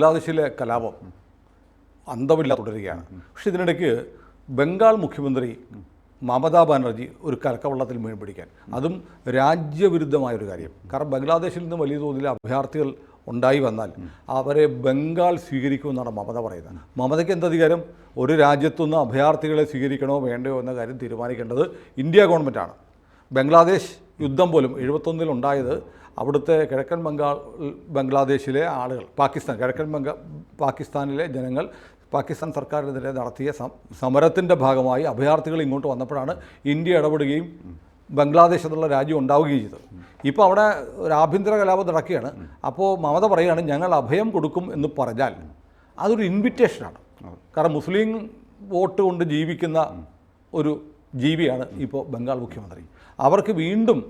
ബംഗ്ലാദേശിലെ കലാപം അന്തമില്ല തുടരുകയാണ്. പക്ഷെ ഇതിനിടയ്ക്ക് ബംഗാൾ മുഖ്യമന്ത്രി മമതാ ബാനർജി ഒരു കലക്കവെള്ളത്തിൽ മീൻ പിടിക്കാൻ, അതും രാജ്യവിരുദ്ധമായൊരു കാര്യം. കാരണം ബംഗ്ലാദേശിൽ നിന്ന് വലിയ തോതിൽ അഭയാർത്ഥികൾ ഉണ്ടായി വന്നാൽ അവരെ ബംഗാൾ സ്വീകരിക്കുമെന്നാണ് മമത പറയുന്നത്. മമതയ്ക്ക് എന്തധികാരം? ഒരു രാജ്യത്തുനിന്ന് അഭയാർത്ഥികളെ സ്വീകരിക്കണോ വേണ്ടയോ എന്ന കാര്യം തീരുമാനിക്കേണ്ടത് ഇന്ത്യ ഗവൺമെൻറ്റാണ്. ബംഗ്ലാദേശ് യുദ്ധം പോലും 71 ഉണ്ടായത് അവിടുത്തെ കിഴക്കൻ ബംഗ്ലാദേശിലെ ആളുകൾ, പാകിസ്ഥാനിലെ ജനങ്ങൾ പാകിസ്ഥാൻ സർക്കാരിനെതിരെ നടത്തിയ സമരത്തിൻ്റെ ഭാഗമായി അഭയാർത്ഥികൾ ഇങ്ങോട്ട് വന്നപ്പോഴാണ് ഇന്ത്യ ഇടപെടുകയും ബംഗ്ലാദേശ് എന്നുള്ള രാജ്യം ഉണ്ടാവുകയും ചെയ്തത്. ഇപ്പോൾ അവിടെ ഒരു ആഭ്യന്തര കലാപം നടക്കുകയാണ്. അപ്പോൾ മമത പറയുകയാണ് ഞങ്ങൾ അഭയം കൊടുക്കും എന്ന് പറഞ്ഞാൽ അതൊരു ഇൻവിറ്റേഷനാണ്. കാരണം മുസ്ലിം വോട്ട് കൊണ്ട് ജീവിക്കുന്ന ഒരു ജീവിയാണ് ഇപ്പോൾ ബംഗാൾ മുഖ്യമന്ത്രി. അവർക്ക് വീണ്ടും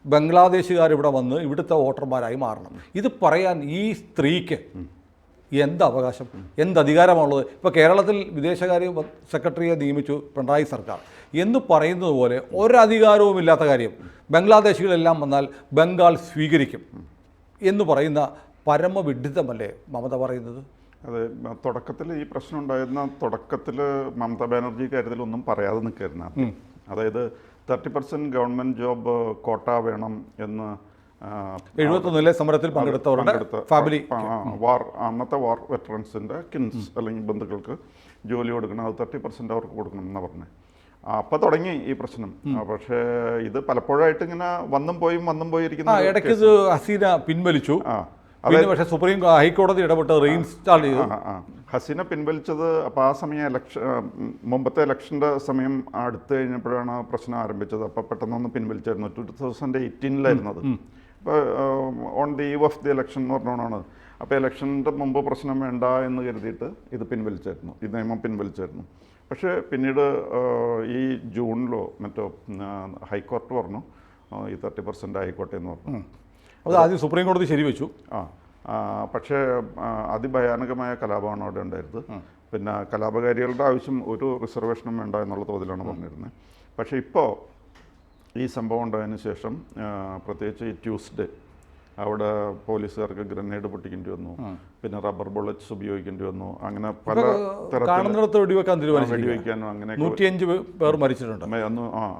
ബംഗ്ലാദേശുകാരിവിടെ വന്ന് ഇവിടുത്തെ വോട്ടർമാരായി മാറണം. ഇത് പറയാൻ ഈ സ്ത്രീക്ക് എന്ത് അവകാശം, എന്ത് അധികാരമാണുള്ളത്? ഇപ്പോൾ കേരളത്തിൽ വിദേശകാര്യ സെക്രട്ടറിയെ നിയമിച്ചു പിണറായി സർക്കാർ എന്ന് പറയുന്നത് പോലെ ഒരധികാരവുമില്ലാത്ത കാര്യം ബംഗ്ലാദേശികളെല്ലാം വന്നാൽ ബംഗാൾ സ്വീകരിക്കും എന്ന് പറയുന്ന പരമവിഡ്ഢിത്തമല്ലേ മമത പറയുന്നത്? അതെ, തുടക്കത്തിൽ ഈ പ്രശ്നം ഉണ്ടായിരുന്ന തുടക്കത്തിൽ മമതാ ബാനർജി കാര്യത്തിലൊന്നും പറയാതെ നിൽക്കായിരുന്നു. അതായത് 30% ഗവൺമെൻറ് ജോബ് കോട്ട വേണം എന്ന് 71 സമരത്തിൽ പങ്കെടുത്തവരുടെ ഫാമിലി അന്നത്തെ വാർ വെറ്ററൻസിൻ്റെ കിൻസ് അല്ലെങ്കിൽ ബന്ധുക്കൾക്ക് ജോലി കൊടുക്കണം, അത് 30% അവർക്ക് കൊടുക്കണം എന്നാണ് പറഞ്ഞത്. അപ്പം തുടങ്ങി ഈ പ്രശ്നം. പക്ഷേ ഇത് പലപ്പോഴായിട്ട് ഇങ്ങനെ വന്നും പോയി ഇരിക്കുന്ന ഇടയ്ക്ക് ഇത് ഹസീന പിൻവലിച്ചു. പക്ഷേ ഹൈക്കോടതി ഇടപെട്ട് റീഇൻസ്റ്റാൾ ചെയ്തു. ഹസീന പിൻവലിച്ചത് അപ്പോൾ ആ സമയം മുമ്പത്തെ ഇലക്ഷൻ്റെ സമയം അടുത്ത് കഴിഞ്ഞപ്പോഴാണ് പ്രശ്നം ആരംഭിച്ചത്. അപ്പോൾ പെട്ടെന്നൊന്ന് പിൻവലിച്ചായിരുന്നു. 2018 അപ്പോൾ on the eve of the election എന്ന് പറഞ്ഞോണാണ്. അപ്പോൾ ഇലക്ഷൻ്റെ മുമ്പ് പ്രശ്നം വേണ്ട എന്ന് കരുതിയിട്ട് ഇത് പിൻവലിച്ചായിരുന്നു, ഈ നിയമം പിൻവലിച്ചായിരുന്നു. പക്ഷേ പിന്നീട് ഈ ജൂണിലോ മറ്റോ ഹൈക്കോർട്ട് പറഞ്ഞു ഈ 30% ആയിക്കോട്ടെ എന്ന് പറഞ്ഞു. അത് ആദ്യം സുപ്രീം കോടതി ശരിവെച്ചു. പക്ഷേ അതിഭയാനകമായ കലാപമാണ് അവിടെ ഉണ്ടായിരുന്നത്. പിന്നെ കലാപകാരികളുടെ ആവശ്യം ഒരു റിസർവേഷനും വേണ്ട എന്നുള്ള തോതിലാണ് പറഞ്ഞിരുന്നത്. പക്ഷേ ഇപ്പോൾ ഈ സംഭവം ഉണ്ടായതിനു ശേഷം, പ്രത്യേകിച്ച് ഈ ട്യൂസ്ഡേ അവിടെ പോലീസുകാർക്ക് ഗ്രനേഡ് പൊട്ടിക്കേണ്ടി വന്നു, പിന്നെ റബ്ബർ ബുള്ളറ്റ്സ് ഉപയോഗിക്കേണ്ടി വന്നു. അങ്ങനെ പല തരത്തിൽ വെടിവെക്കാനും അങ്ങനെ 105 പേർ മരിച്ചിട്ടുണ്ട്.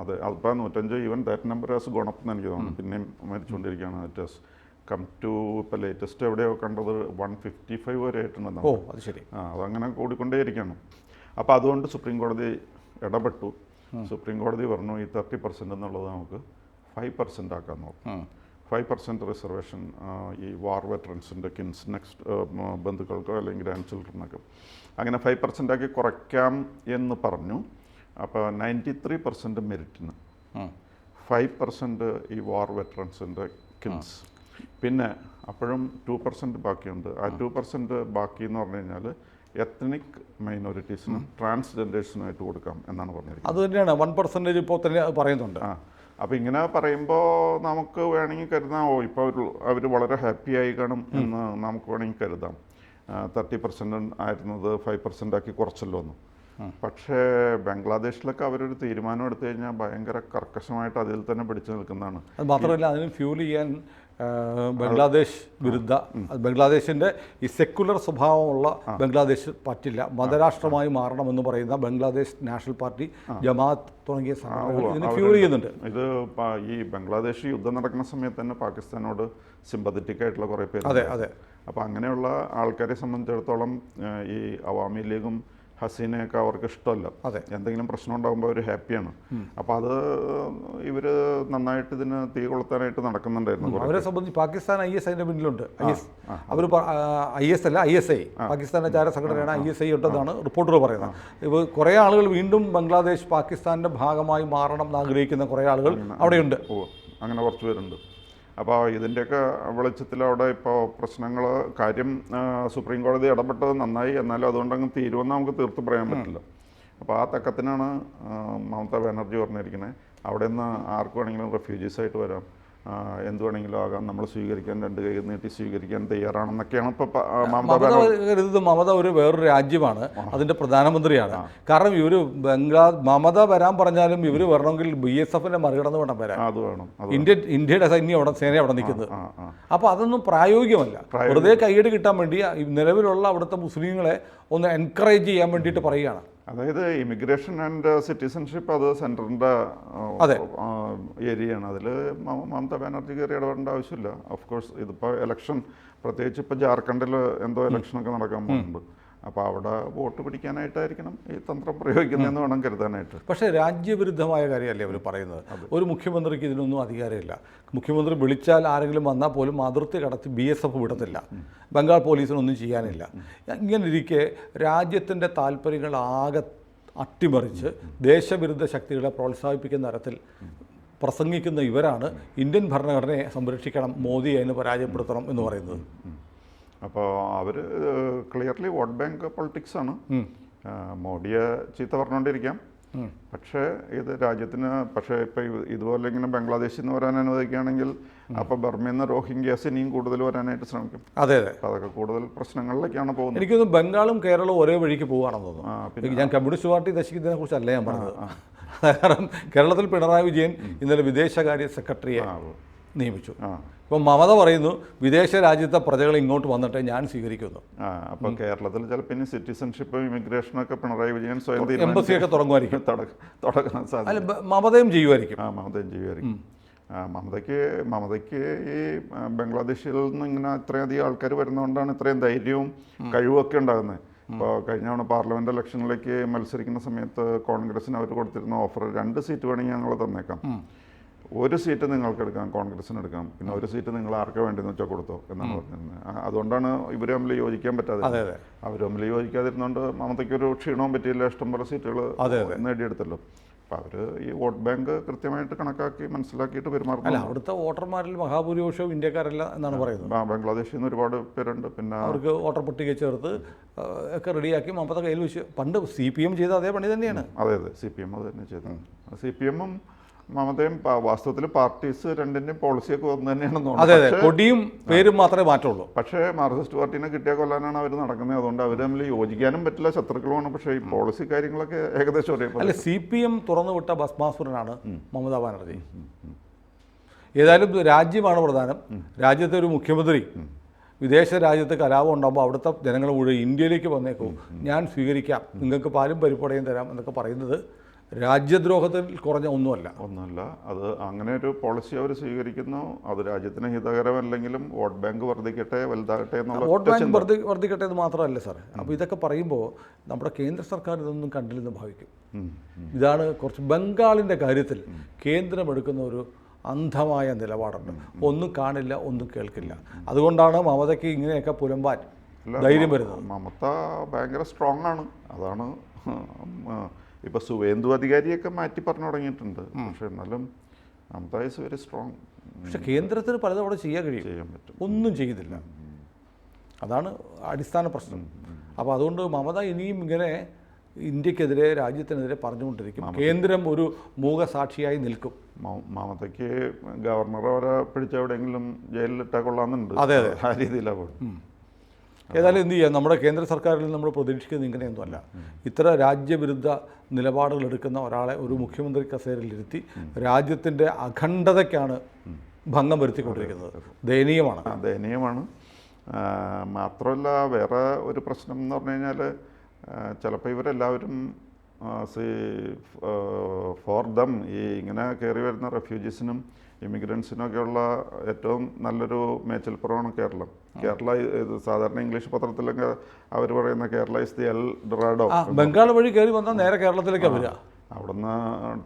അതെ, അപ്പോൾ 105 even that number has gone up എന്ന് എനിക്ക് തോന്നുന്നു. പിന്നെയും മരിച്ചുകൊണ്ടിരിക്കുകയാണ്. ഇറ്റ് ഹാസ് കം ടു ഇപ്പോൾ ലേറ്റസ്റ്റ് എവിടെയോ കണ്ടത് 155 വരെ ആയിട്ടുണ്ടെന്നാണ്. അത് ശരി. അതങ്ങനെ കൂടിക്കൊണ്ടേയിരിക്കണം. അപ്പോൾ അതുകൊണ്ട് സുപ്രീം കോടതി ഇടപെട്ടു. സുപ്രീം കോടതി പറഞ്ഞു ഈ 30% എന്നുള്ളത് നമുക്ക് 5% ആക്കാൻ നോക്കും. 5% റിസർവേഷൻ ഈ വാർ വെറ്ററൻസിൻ്റെ കിൻസ് നെക്സ്റ്റ് ബന്ധുക്കൾക്കോ അല്ലെങ്കിൽ ഗ്രാൻഡ് ചിൽഡ്രനൊക്കെ അങ്ങനെ 5% ആക്കി കുറയ്ക്കാം എന്ന് പറഞ്ഞു. അപ്പോൾ 93% മെരിറ്റിന്, 5% ഈ വാർ വെറ്ററൻസിൻ്റെ കിൻസ്, പിന്നെ അപ്പോഴും 2% ബാക്കിയുണ്ട്. ആ 2% ബാക്കി എന്ന് പറഞ്ഞു കഴിഞ്ഞാൽ എത്നിക് മൈനോറിറ്റീസിനും ട്രാൻസ്ജെൻഡേഴ്സിനുമായിട്ട് കൊടുക്കാം എന്നാണ് പറഞ്ഞിരിക്കുന്നത്. അത് തന്നെയാണ് 1% ഇപ്പോൾ തന്നെ പറയുന്നുണ്ട്. അപ്പോൾ ഇങ്ങനെ പറയുമ്പോൾ നമുക്ക് വേണമെങ്കിൽ കരുതാം, ഇപ്പോൾ അവർ വളരെ ഹാപ്പി ആയി കാണും എന്ന് നമുക്ക് വേണമെങ്കിൽ കരുതാം. 30% ആയിരുന്നത് 5% ആക്കി കുറച്ചല്ലോ എന്ന്. പക്ഷേ ബംഗ്ലാദേശിലൊക്കെ അവരൊരു തീരുമാനം എടുത്തു കഴിഞ്ഞാൽ ഭയങ്കര കർക്കശമായിട്ട് അതിൽ തന്നെ പിടിച്ചു നിൽക്കുന്നതാണ്. അത് മാത്രമല്ല, അതിന് ഫ്യൂൽ ചെയ്യാൻ ബംഗ്ലാദേശ് ബംഗ്ലാദേശിൻ്റെ ഈ സെക്കുലർ സ്വഭാവമുള്ള ബംഗ്ലാദേശ് പറ്റില്ല. മതരാഷ്ട്രമായി മാറണമെന്ന് പറയുന്ന ബംഗ്ലാദേശ് നാഷണൽ പാർട്ടി, ജമാഅത്ത് തുടങ്ങിയ ഇതിന് ഫ്യൂൽ ചെയ്യുന്നുണ്ട്. ഇത് ഈ ബംഗ്ലാദേശ് യുദ്ധം നടക്കുന്ന സമയത്ത് തന്നെ പാകിസ്ഥാനോട് സിമ്പത്തറ്റിക് ആയിട്ടുള്ള കുറേ പേര്. അതെ. അപ്പോൾ അങ്ങനെയുള്ള ആൾക്കാരെ സംബന്ധിച്ചിടത്തോളം ഈ അവാമി ലീഗും ഹസീനയൊക്കെ അവർക്ക് ഇഷ്ടമല്ല. എന്തെങ്കിലും പ്രശ്നം ഉണ്ടാകുമ്പോൾ അവർ ഹാപ്പിയാണ്. അപ്പോൾ അത് ഇവർ നന്നായിട്ട് ഇതിന് തീ കൊളുത്താനായിട്ട് നടക്കുന്നുണ്ടായിരുന്നു. അവരെ സംബന്ധിച്ച് പാകിസ്ഥാൻ IS അതിൻ്റെ പിന്നിലുണ്ട്. അവർ IS അല്ല, ISI, പാകിസ്ഥാൻ്റെ ചാര സംഘടനയാണ്. ISI ഉണ്ടെന്നാണ് റിപ്പോർട്ടുകൾ പറയുന്നത്. ഇപ്പോൾ കുറേ ആളുകൾ വീണ്ടും ബംഗ്ലാദേശ് പാകിസ്ഥാൻ്റെ ഭാഗമായി മാറണം എന്ന് ആഗ്രഹിക്കുന്ന കുറേ ആളുകൾ അവിടെയുണ്ട്. അങ്ങനെ കുറച്ച് പേരുണ്ട്. അപ്പോൾ ഇതിൻ്റെയൊക്കെ വെളിച്ചത്തിൽ അവിടെ ഇപ്പോൾ പ്രശ്നങ്ങൾ കാര്യം സുപ്രീം കോടതി ഇടപെട്ടത് നന്നായി. എന്നാലും അതുകൊണ്ടങ്ങ് തീരുമെന്ന് നമുക്ക് തീർത്ത് പറയാൻ പറ്റില്ല. അപ്പോൾ ആ തക്കത്തിനാണ് മമതാ ബാനർജി പറഞ്ഞിരിക്കുന്നത് അവിടെ നിന്ന് ആർക്ക് വേണമെങ്കിലും റെഫ്യൂജീസായിട്ട് വരാം, എന്ത് വേണമെങ്കിലും ആകാം, നമ്മൾ സ്വീകരിക്കാൻ 2 കൈ നീട്ടി സ്വീകരിക്കാൻ തയ്യാറാണെന്നൊക്കെയാണ് ഇപ്പോൾ മമത കരുതുന്നത്. മമത വേറൊരു രാജ്യമാണ്, അതിൻ്റെ പ്രധാനമന്ത്രിയാണ്. കാരണം ഇവർ മമത വരാൻ പറഞ്ഞാലും ഇവർ വരണമെങ്കിൽ BSFനെ മറികടന്ന് വേണം വരാൻ. അത് വേണം. ഇന്ത്യയുടെ സേന അവിടെ നിൽക്കുന്നത്. അപ്പോൾ അതൊന്നും പ്രായോഗികമല്ല. വെറുതെ കൈയ്യടി കിട്ടാൻ വേണ്ടി നിലവിലുള്ള അവിടുത്തെ മുസ്ലിങ്ങളെ ഒന്ന് എൻകറേജ് ചെയ്യാൻ വേണ്ടിയിട്ട് പറയുകയാണ്. അതായത് ഇമിഗ്രേഷൻ ആൻഡ് സിറ്റിസൺഷിപ്പ് അത് സെൻറ്ററിൻ്റെ ഏരിയയാണ്. അതിൽ മമതാ ബാനർജി കയറി ഇടപെടേണ്ട ആവശ്യമില്ല. ഓഫ് കോഴ്സ് ഇതിപ്പോൾ ഇലക്ഷൻ, പ്രത്യേകിച്ച് ഇപ്പോൾ ജാർഖണ്ഡിൽ എന്തോ ഇലക്ഷനൊക്കെ നടക്കാൻ പോകുന്നുണ്ട്. അപ്പോൾ അവിടെ വോട്ട് പിടിക്കാനായിട്ടായിരിക്കണം ഈ തന്ത്രം പ്രയോഗിക്കുന്നതെന്ന് വേണം കരുതാനായിട്ട്. പക്ഷേ രാജ്യവിരുദ്ധമായ കാര്യമല്ലേ അവർ പറയുന്നത്? ഒരു മുഖ്യമന്ത്രിക്ക് ഇതിനൊന്നും അധികാരമില്ല. മുഖ്യമന്ത്രി വിളിച്ചാൽ ആരെങ്കിലും വന്നാൽ പോലും അതിർത്തി കടത്തി BSF വിടത്തില്ല. ബംഗാൾ പോലീസിനൊന്നും ചെയ്യാനില്ല. ഇങ്ങനെ ഇരിക്കെ രാജ്യത്തിൻ്റെ താല്പര്യങ്ങൾ ആകെ അട്ടിമറിച്ച് ദേശവിരുദ്ധ ശക്തികളെ പ്രോത്സാഹിപ്പിക്കുന്ന തരത്തിൽ പ്രസംഗിക്കുന്ന ഇവരാണ് ഇന്ത്യൻ ഭരണഘടനയെ സംരക്ഷിക്കണം, മോദി അതിന് പരാജയപ്പെടുത്തണം എന്ന് പറയുന്നത്. അപ്പോൾ അവർ ക്ലിയർലി വോട്ട് ബാങ്ക് പൊളിറ്റിക്സാണ്. മോഡിയെ ചീത്ത പറഞ്ഞുകൊണ്ടിരിക്കാം, പക്ഷേ ഇത് രാജ്യത്തിന്, പക്ഷേ ഇപ്പോൾ ഇതുപോലെ ഇങ്ങനെ ബംഗ്ലാദേശിൽ നിന്ന് വരാൻ അനുവദിക്കുകയാണെങ്കിൽ അപ്പോൾ ബർമയിൽ നിന്ന് റോഹിംഗ്യാസ് ഇനിയും കൂടുതൽ വരാനായിട്ട് ശ്രമിക്കും. അതെ അതെ, അതൊക്കെ കൂടുതൽ പ്രശ്നങ്ങളിലേക്കാണ് പോകുന്നത്. എനിക്കൊന്ന് ബംഗാളും കേരളവും ഒരേ വഴിക്ക് പോവുകയാണെന്ന് തോന്നുന്നു. ഞാൻ കമ്മ്യൂണിസ്റ്റ് പാർട്ടി നശിക്കുന്നതിനെ കുറിച്ചല്ല ഞാൻ പറഞ്ഞത്. കാരണം കേരളത്തിൽ പിണറായി വിജയൻ ഇന്നലെ വിദേശകാര്യ സെക്രട്ടറിയെ നിയമിച്ചു. ഇപ്പം മമത പറയുന്നു വിദേശ രാജ്യത്തെ പ്രജകൾ ഇങ്ങോട്ട് വന്നിട്ട് ഞാൻ സ്വീകരിക്കുന്നു. അപ്പോൾ കേരളത്തിൽ ചിലപ്പോൾ ഇനി സിറ്റിസൺഷിപ്പും ഇമിഗ്രേഷനൊക്കെ പിണറായി വിജയൻ സ്വയം എംബസിയൊക്കെ തുടങ്ങുമായിരിക്കും, തുടങ്ങാൻ സാധ്യത. അല്ല, മമതയും ചെയ്യുമായിരിക്കും. മമതയും ചെയ്യുമായിരിക്കും. മമതയ്ക്ക് ഈ ബംഗ്ലാദേശിൽ നിന്ന് ഇങ്ങനെ ഇത്രയധികം ആൾക്കാർ വരുന്നതുകൊണ്ടാണ് ഇത്രയും ധൈര്യവും കഴിവുമൊക്കെ ഉണ്ടാകുന്നത്. ഇപ്പോൾ കഴിഞ്ഞ തവണ പാർലമെൻറ്റ് ഇലക്ഷനിലേക്ക് മത്സരിക്കുന്ന സമയത്ത് കോൺഗ്രസിന് അവർ കൊടുത്തിരുന്ന ഓഫർ 2 സീറ്റ് വേണമെങ്കിൽ ഞങ്ങൾ തന്നേക്കാം, 1 സീറ്റ് നിങ്ങൾക്ക് എടുക്കാം, കോൺഗ്രസിന് എടുക്കാം, പിന്നെ 1 സീറ്റ് നിങ്ങൾ ആർക്ക് വേണ്ടിയെന്ന് വെച്ചാൽ കൊടുത്തോ എന്നാണ് പറഞ്ഞിരുന്നത്. അതുകൊണ്ടാണ് ഇവർ തമ്മിൽ യോജിക്കാൻ പറ്റാതെ. അവർ തമ്മിൽ യോജിക്കാതിരുന്നുകൊണ്ട് മമതയ്ക്കൊരു ക്ഷീണവും പറ്റിയില്ല, ഇഷ്ടംപോലെ സീറ്റുകൾ നേടിയെടുത്തല്ലോ. അപ്പോൾ അവർ ഈ വോട്ട് ബാങ്ക് കൃത്യമായിട്ട് കണക്കാക്കി മനസ്സിലാക്കിയിട്ട് പെരുമാറുന്നു. അല്ല, അവിടുത്തെ വോട്ടർമാരിൽ മഹാഭൂരിപക്ഷവും ഇന്ത്യക്കാരല്ല എന്നാണ് പറയുന്നത്. ബംഗ്ലാദേശിൽ നിന്ന് ഒരുപാട് പേരുണ്ട്. പിന്നെ അവർക്ക് വോട്ടർ പട്ടിക ചേർത്ത് ഒക്കെ റെഡിയാക്കി മമത കയ്യിൽ വെച്ച് പണ്ട് CPM ചെയ്ത അതേ പണി തന്നെയാണ്. അതെ CPM അത് തന്നെ ചെയ്തത്. CPM-ഉം മമതയും വാസ്തവത്തിൽ പാർട്ടീസ് രണ്ടിൻ്റെയും പോളിസിയൊക്കെ ഒന്ന് തന്നെയാണെന്ന് അതെ അതെ, കൊടിയും പേരും മാത്രമേ മാറ്റുള്ളൂ. പക്ഷേ മാർക്സിസ്റ്റ് പാർട്ടീനെ കിട്ടിയ കൊല്ലാനാണ് അവർ നടക്കുന്നത്. അതുകൊണ്ട് അവർ തമ്മിൽ യോജിക്കാനും പറ്റില്ല, ശത്രുക്കളുമാണ്. പക്ഷേ ഈ പോളിസി കാര്യങ്ങളൊക്കെ ഏകദേശം ഒരേ. അല്ല, CPM തുറന്നുവിട്ട ഭസ്മാസുരനാണ് മമതാ ബാനർജി. ഏതായാലും രാജ്യമാണ് പ്രധാനം. രാജ്യത്തെ ഒരു മുഖ്യമന്ത്രി വിദേശ രാജ്യത്ത് കലാപം ഉണ്ടാകുമ്പോൾ അവിടുത്തെ ജനങ്ങൾ മുഴുവൻ ഇന്ത്യയിലേക്ക് വന്നേക്കൂ, ഞാൻ സ്വീകരിക്കാം, നിങ്ങൾക്ക് പാലും പരിപ്പടയും തരാം എന്നൊക്കെ പറയുന്നത് രാജ്യദ്രോഹത്തിൽ കുറഞ്ഞ ഒന്നുമല്ല. അത് അങ്ങനെ ഒരു പോളിസി അവർ സ്വീകരിക്കുന്നു. അത് രാജ്യത്തിന് ഹിതകരമല്ലെങ്കിലും വോട്ട് ബാങ്ക് വർദ്ധിക്കട്ടെ, വലുതാകട്ടെ എന്നുള്ള വോട്ട് ബാങ്ക് വർദ്ധിക്കട്ടെ എന്ന് മാത്രമല്ല സാറേ. അപ്പോൾ ഇതൊക്കെ പറയുമ്പോൾ നമ്മുടെ കേന്ദ്ര സർക്കാർ ഇതൊന്നും കണ്ടില്ലെന്ന് ഭാവിക്കും. ഇതാണ് കുറച്ച് ബംഗാളിൻ്റെ കാര്യത്തിൽ കേന്ദ്രം എടുക്കുന്ന ഒരു അന്ധമായ നിലപാടുണ്ട്. ഒന്നും കാണില്ല, ഒന്നും കേൾക്കില്ല. അതുകൊണ്ടാണ് മമതയ്ക്ക് ഇങ്ങനെയൊക്കെ പുലമ്പാൻ ധൈര്യം വരുന്നത്. മമത ഭയങ്കര സ്ട്രോങ് ആണ്. അതാണ് ഇപ്പോൾ സുവേന്ദു അധികാരിയൊക്കെ മാറ്റി പറഞ്ഞു തുടങ്ങിയിട്ടുണ്ട്. പക്ഷെ എന്നാലും മമത ഈസ് വെരി സ്ട്രോങ്. പക്ഷെ കേന്ദ്രത്തിന് പലതും അവിടെ ചെയ്യാൻ പറ്റും, ഒന്നും ചെയ്യുന്നില്ല. അതാണ് അടിസ്ഥാന പ്രശ്നം. അപ്പോൾ അതുകൊണ്ട് മമത ഇനിയും ഇങ്ങനെ ഇന്ത്യക്കെതിരെ, രാജ്യത്തിനെതിരെ പറഞ്ഞുകൊണ്ടിരിക്കും. കേന്ദ്രം ഒരു മൂകസാക്ഷിയായി നിൽക്കും. മമതയ്ക്ക് ഗവർണറെ വരെ പിടിച്ചെവിടെയെങ്കിലും ജയിലിലിട്ടാൽ കൊള്ളാമെന്നുണ്ട്. അതെ അതെ, ആ രീതിയിലാണ്. ഏതായാലും എന്ത് ചെയ്യാം, നമ്മുടെ കേന്ദ്ര സർക്കാരിൽ നമ്മൾ പ്രതീക്ഷിക്കുന്നത് ഇങ്ങനെയൊന്നുമല്ല. ഇത്ര രാജ്യവിരുദ്ധ നിലപാടുകൾ എടുക്കുന്ന ഒരാളെ ഒരു മുഖ്യമന്ത്രി കസേരയിലിരുത്തി രാജ്യത്തിൻ്റെ അഖണ്ഡതയ്ക്കാണ് ഭംഗം വരുത്തിക്കൊണ്ടിരിക്കുന്നത്. ദയനീയമാണ്. മാത്രമല്ല വേറെ ഒരു പ്രശ്നം എന്ന് പറഞ്ഞു കഴിഞ്ഞാൽ ചിലപ്പോൾ ഇവരെല്ലാവരും ഫോർ ദം ഈ ഇങ്ങനെ കയറി വരുന്ന റെഫ്യൂജീസിനും ഇമിഗ്രൻസിനൊക്കെയുള്ള ഏറ്റവും നല്ലൊരു മേച്ചൽപ്പുറമാണ് കേരളം. ഇത് സാധാരണ ഇംഗ്ലീഷ് പത്രത്തിലൊക്കെ അവർ പറയുന്ന Kerala is the L Dorado. Bengal വഴി കയറി വന്നാൽ നേരെ കേരളത്തിലേക്ക് വരിക. അവിടുന്ന്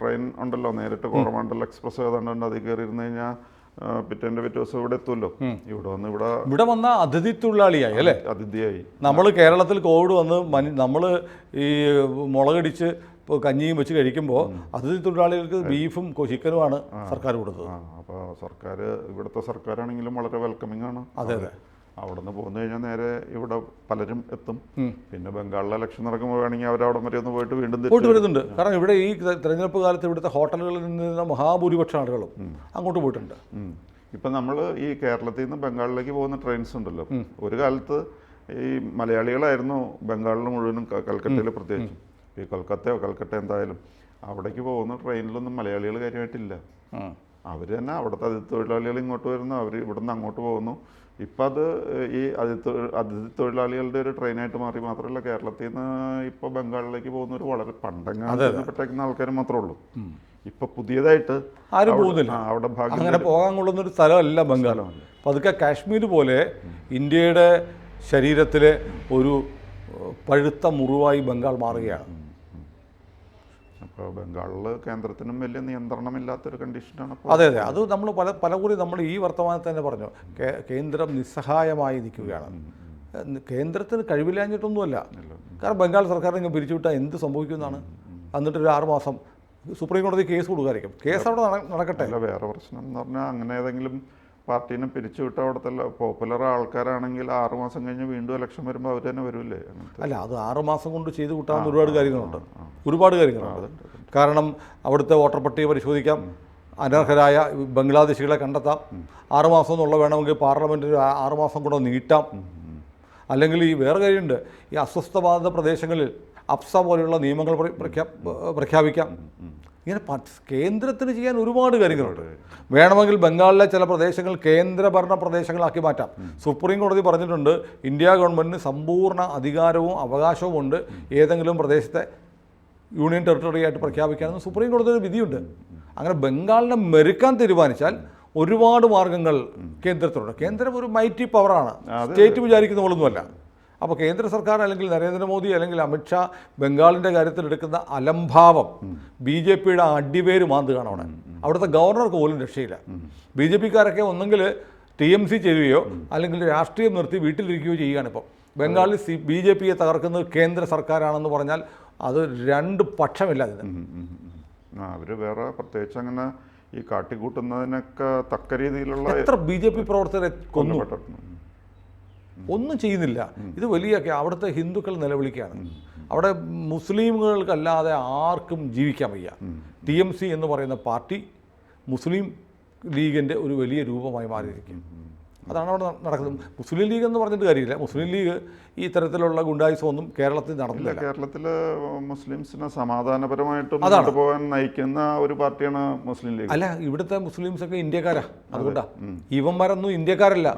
ട്രെയിൻ ഉണ്ടല്ലോ, നേരിട്ട് കോറമണ്ഡൽ എക്സ്പ്രസ് ഏതാണ്ട് അതിൽ കയറി ഇരുന്ന് കഴിഞ്ഞാൽ പിറ്റേ ദിവസം ഇവിടെ എത്തുമല്ലോ. ഇവിടെ വന്ന അതിഥി തൊഴിലാളിയായി അല്ലേ, അതിഥിയായി. നമ്മൾ കേരളത്തിൽ കോവിഡ് വന്ന് നമ്മൾ ഈ മുളകടിച്ച് ഇപ്പോൾ കഞ്ഞിയും വെച്ച് കഴിക്കുമ്പോൾ അതിഥി തൊഴിലാളികൾക്ക് ബീഫും ചിക്കനുമാണ് സർക്കാർ കൊടുത്തത്. അപ്പോൾ സർക്കാർ, ഇവിടുത്തെ സർക്കാരാണെങ്കിലും വളരെ വെൽക്കമിങ് ആണ്. അതെ അതെ. അവിടെ നിന്ന് പോന്നു കഴിഞ്ഞാൽ നേരെ ഇവിടെ പലരും എത്തും. പിന്നെ ബംഗാളിലെ ഇലക്ഷൻ നടക്കുമ്പോൾ വേണമെങ്കിൽ അവരവിടെ വരെ ഒന്ന് പോയിട്ട് വീണ്ടും പോയിട്ട് വരുന്നുണ്ട്. കാരണം ഇവിടെ ഈ തെരഞ്ഞെടുപ്പ് കാലത്ത് ഇവിടുത്തെ ഹോട്ടലുകളിൽ നിന്ന് മഹാഭൂരിപക്ഷം ആളുകളും അങ്ങോട്ട് പോയിട്ടുണ്ട്. ഇപ്പം നമ്മൾ ഈ കേരളത്തിൽ നിന്ന് ബംഗാളിലേക്ക് പോകുന്ന ട്രെയിൻസ് ഉണ്ടല്ലോ, ഒരു കാലത്ത് ഈ മലയാളികളായിരുന്നു ബംഗാളിൽ മുഴുവനും, കൽക്കട്ടയിൽ പ്രത്യേകിച്ചും. ഈ കൊൽക്കത്തയോ കൽക്കട്ട എന്തായാലും അവിടേക്ക് പോകുന്ന ട്രെയിനിലൊന്നും മലയാളികൾ കാര്യമായിട്ടില്ല. അവർ തന്നെ അവിടുത്തെ അതിഥി തൊഴിലാളികൾ ഇങ്ങോട്ട് വരുന്നു, അവർ ഇവിടുന്ന് അങ്ങോട്ട് പോകുന്നു. ഇപ്പം അത് ഈ അതിഥി തൊഴിലാളികളുടെ ഒരു ട്രെയിനായിട്ട് മാറി. മാത്രമല്ല കേരളത്തിൽ നിന്ന് ഇപ്പോൾ ബംഗാളിലേക്ക് പോകുന്നവർ വളരെ പണ്ടങ്ങാട്ടേക്കുന്ന ആൾക്കാർ മാത്രമേ ഉള്ളൂ. ഇപ്പൊ പുതിയതായിട്ട് ആരും പോകുന്നില്ല. അവിടെ അങ്ങനെ പോകാൻ കൊള്ളുന്നൊരു സ്ഥലമല്ല ബംഗാൾ. പതുക്കെ കാശ്മീർ പോലെ ഇന്ത്യയുടെ ശരീരത്തിലെ ഒരു പഴുത്ത മുറിവായി ബംഗാൾ മാറുകയാണ്. അപ്പോൾ ബംഗാളിൽ കേന്ദ്രത്തിനും വലിയ നിയന്ത്രണമില്ലാത്തൊരു കണ്ടീഷനാണ്. അതെ അതെ, അത് നമ്മൾ പലകുറി നമ്മൾ ഈ വർത്തമാനത്തിൽ തന്നെ പറഞ്ഞു, കേന്ദ്രം നിസ്സഹായമായി നിൽക്കുകയാണ്. കേന്ദ്രത്തിന് കഴിവില്ലാഞ്ഞിട്ടൊന്നുമല്ല. കാരണം ബംഗാൾ സർക്കാരിനെ പിരിച്ചുവിട്ടാൽ എന്ത് സംഭവിക്കുമെന്നാണ്. എന്നിട്ടൊരു 6 മാസം സുപ്രീം കോടതി കേസ് കൊടുക്കാതിരിക്കും. കേസ് അവിടെ നടക്കട്ടെ. അല്ല, വേറെ പ്രശ്നം എന്ന് പറഞ്ഞാൽ അങ്ങനെ ഏതെങ്കിലും പാർട്ടീനെ പിരിച്ചുവിട്ട അവിടുത്തെ പോപ്പുലർ ആൾക്കാരാണെങ്കിൽ 6 മാസം കഴിഞ്ഞ് വീണ്ടും ഇലക്ഷൻ വരുമ്പോൾ അവർ തന്നെ വരില്ലേ? അല്ല, അത് 6 മാസം കൊണ്ട് ചെയ്ത് കൂട്ടാവുന്ന ഒരുപാട് കാര്യങ്ങളുണ്ട്. ഒരുപാട് കാര്യങ്ങളുണ്ട്. കാരണം അവിടുത്തെ വോട്ടർ പട്ടിക പരിശോധിക്കാം, അനർഹരായ ബംഗ്ലാദേശികളെ കണ്ടെത്താം. 6 മാസം എന്നുള്ള വേണമെങ്കിൽ പാർലമെൻറ്റിൽ 6 മാസം കൂടെ നീട്ടാം. അല്ലെങ്കിൽ ഈ വേറെ കാര്യമുണ്ട്, ഈ അസ്വസ്ഥബാധിത പ്രദേശങ്ങളിൽ അപ്സ പോലെയുള്ള നിയമങ്ങൾ പ്രഖ്യാപിക്കാം. ഇങ്ങനെ കേന്ദ്രത്തിന് ചെയ്യാൻ ഒരുപാട് കാര്യങ്ങളുണ്ട്. വേണമെങ്കിൽ ബംഗാളിലെ ചില പ്രദേശങ്ങൾ കേന്ദ്രഭരണ പ്രദേശങ്ങളാക്കി മാറ്റാം. സുപ്രീം കോടതി പറഞ്ഞിട്ടുണ്ട് ഇന്ത്യ ഗവൺമെൻറ്റിന് സമ്പൂർണ്ണ അധികാരവും അവകാശവും ഉണ്ട് ഏതെങ്കിലും പ്രദേശത്തെ യൂണിയൻ ടെറിട്ടറി ആയിട്ട് പ്രഖ്യാപിക്കാമെന്ന് സുപ്രീം കോടതിയുടെ വിധിയുണ്ട്. അങ്ങനെ ബംഗാളിനെ മെരുക്കാൻ തീരുമാനിച്ചാൽ ഒരുപാട് മാർഗങ്ങൾ കേന്ദ്രത്തിലുണ്ട്. കേന്ദ്രം ഒരു മൈറ്റി പവറാണ്, സ്റ്റേറ്റ് വിചാരിക്കുന്ന പോലൊന്നുമല്ല. അപ്പോൾ കേന്ദ്ര സർക്കാർ അല്ലെങ്കിൽ നരേന്ദ്രമോദി അല്ലെങ്കിൽ അമിത്ഷാ ബംഗാളിൻ്റെ കാര്യത്തിൽ എടുക്കുന്ന അലംഭാവം BJPയുടെ അടിവേര് മാന്തുകയാണ് അവിടെ. അവിടുത്തെ ഗവർണർക്ക് പോലും രക്ഷയില്ല. BJPക്കാരൊക്കെ ഒന്നെങ്കിൽ TMC ചെയ്യുകയോ അല്ലെങ്കിൽ രാഷ്ട്രീയം നിർത്തി വീട്ടിലിരിക്കുകയോ ചെയ്യുകയാണ്. ഇപ്പോൾ ബംഗാളിൽ BJPയെ തകർക്കുന്നത് കേന്ദ്ര സർക്കാരാണെന്ന് പറഞ്ഞാൽ അത് 2 പക്ഷമില്ല. അതിന് അവർ വേറെ പ്രത്യേകിച്ച് അങ്ങനെ ഈ കാട്ടിക്കൂട്ടുന്നതിനൊക്കെ തക്ക രീതിയിലുള്ള എത്ര BJP പ്രവർത്തകരെ കൊന്നു, ഒന്നും ചെയ്യുന്നില്ല. ഇത് വലിയ അവിടുത്തെ ഹിന്ദുക്കൾ നിലവിളിക്കുകയാണ്. അവിടെ മുസ്ലിമുകൾക്കല്ലാതെ ആർക്കും ജീവിക്കാൻ വയ്യ. TMC എന്ന് പറയുന്ന പാർട്ടി മുസ്ലിം ലീഗിൻ്റെ ഒരു വലിയ രൂപമായി മാറിയിരിക്കും. അതാണ് അവിടെ നടക്കുന്നത്. മുസ്ലിം ലീഗ് എന്ന് പറഞ്ഞിട്ട് കാര്യമില്ല. മുസ്ലിം ലീഗ് ഈ തരത്തിലുള്ള ഗുണ്ടായുസമൊന്നും കേരളത്തിൽ നടന്നില്ല. കേരളത്തിൽ മുസ്ലിംസിനെ സമാധാനപരമായിട്ട് പോകാൻ നയിക്കുന്ന ഒരു പാർട്ടിയാണ് മുസ്ലിം ലീഗ്. അല്ല, ഇവിടുത്തെ മുസ്ലിംസൊക്കെ ഇന്ത്യക്കാരാ. അതുകൊണ്ടാ ഇവന്മാരൊന്നും ഇന്ത്യക്കാരല്ല.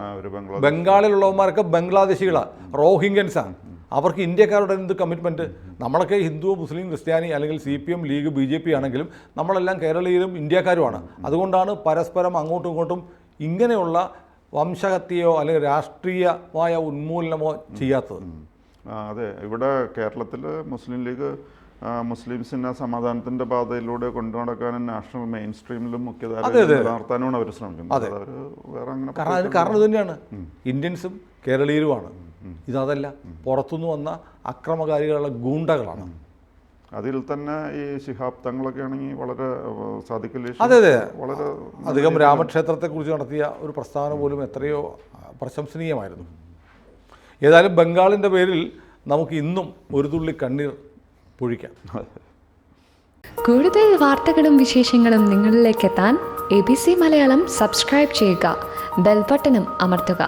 ബംഗാളിലുള്ളവന്മാരൊക്കെ ബംഗ്ലാദേശികളാണ്, റോഹിംഗ്യൻസാണ്. അവർക്ക് ഇന്ത്യക്കാരുടെ എന്ത് കമ്മിറ്റ്മെൻറ്റ്? നമ്മളൊക്കെ ഹിന്ദു, മുസ്ലിം, ക്രിസ്ത്യാനി അല്ലെങ്കിൽ CPM, ലീഗ്, BJP ആണെങ്കിലും നമ്മളെല്ലാം കേരളീയരും ഇന്ത്യക്കാരുമാണ്. അതുകൊണ്ടാണ് പരസ്പരം അങ്ങോട്ടും ഇങ്ങോട്ടും ഇങ്ങനെയുള്ള വംശഹത്യയോ അല്ലെങ്കിൽ രാഷ്ട്രീയമായ ഉന്മൂലനമോ ചെയ്യാത്തത്. അതെ, ഇവിടെ കേരളത്തിൽ മുസ്ലിം ലീഗ് മുസ്ലിംസിനെ സമാധാനത്തിൻ്റെ പാതയിലൂടെ കൊണ്ടുനടക്കാനും നാഷണൽ മെയിൻ സ്ട്രീമിലും മുഖ്യധാരയിൽ നിലനിർത്താനുമാണ് അവർ ശ്രമിക്കുന്നത്. അവർ വേറെ അങ്ങനെ കാരണം ഇത് തന്നെയാണ്, ഇന്ത്യൻസും കേരളീയരുമാണ്. ഇതല്ല, പുറത്തുനിന്ന് വന്ന അക്രമകാരികളുടെ ഗൂണ്ടകളാണ്. അതിൽ തന്നെ ഈ ശിഹാബ് തങ്ങളൊക്കെ ആണെങ്കിൽ വളരെ അതെ വളരെ അധികം രാമക്ഷേത്രത്തെക്കുറിച്ച് നടത്തിയ ഒരു പ്രസ്താവന പോലും എത്രയോ പ്രശംസനീയമായിരുന്നു. ഏതായാലും ബംഗാളിൻ്റെ പേരിൽ നമുക്ക് ഇന്നും ഒരു തുള്ളി കണ്ണീർ പൊഴിക്കാം. കൂടുതൽ വാർത്തകളും വിശേഷങ്ങളും നിങ്ങളിലേക്ക് എത്താൻ ABC മലയാളം സബ്സ്ക്രൈബ് ചെയ്യുക, ബെൽ ബട്ടണും അമർത്തുക.